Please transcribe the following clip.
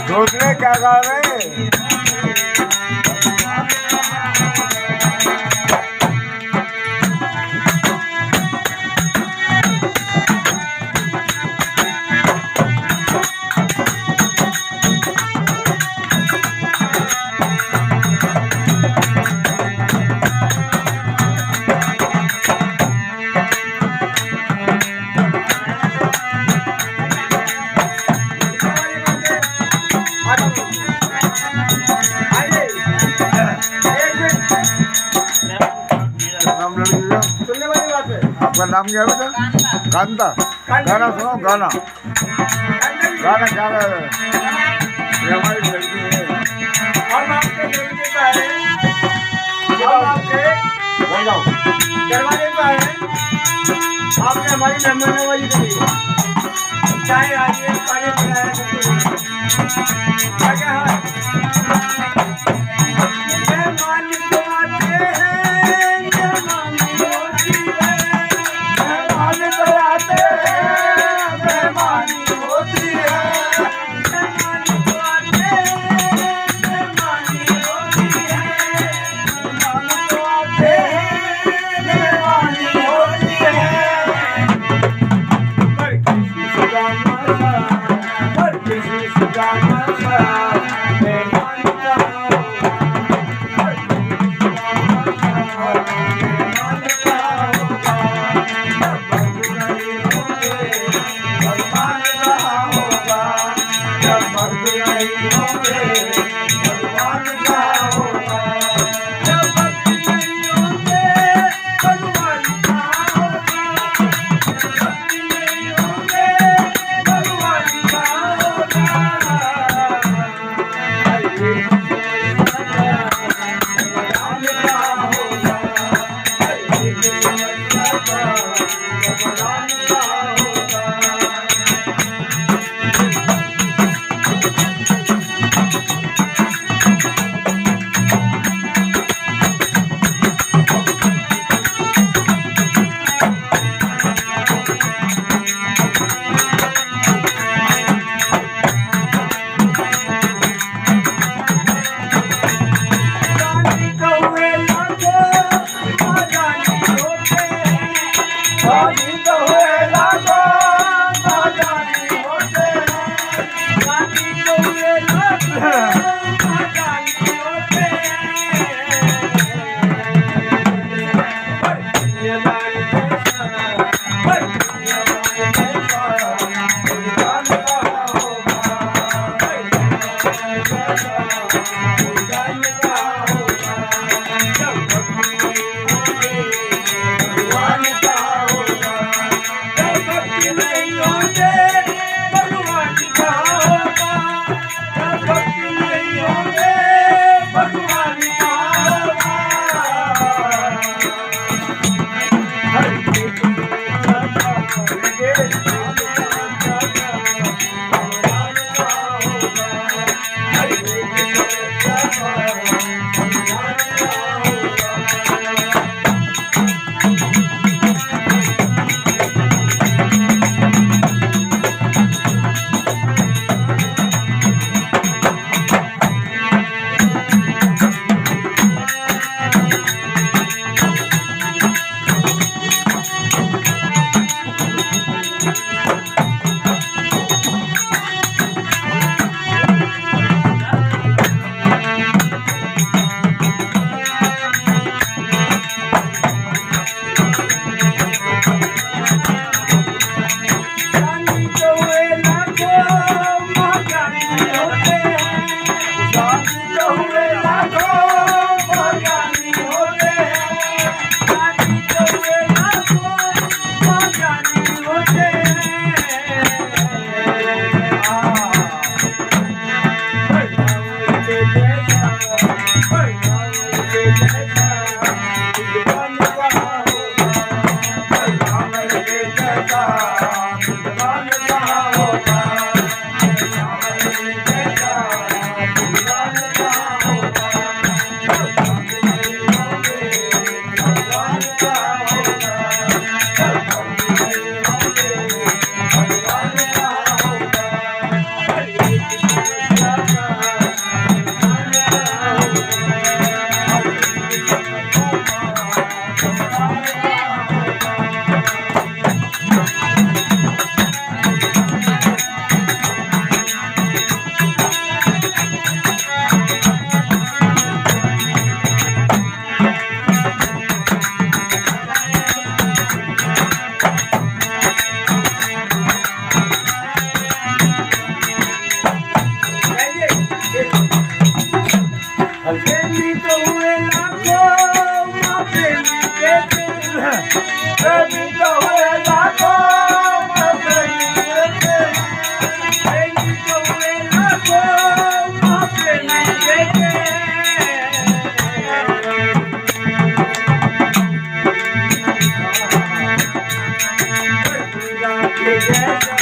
दूसरे क्या गा रहे आपका नाम क्या है बेटा? कांता। गाना सुनो गाना। गाना क्या है? ये हमारी लड़की है। हम आपके लड़के का है। हम आपके दरवाजे का है। आपने हमारी मेहमान नवाजी करी है। चाय आइए, पानी पिलाया क्या क्या है? मेहमान तो आते हैं, मेहमान होती है। मेहमान तो आते हैं, मेहमान होती है। मेहमान तो आते हैं, मेहमान होती है। मेहमान तो आते हैं, मेहमान होती है। पर किसी सुधा माता, पर किसी सुधा माता, मेहमान का जय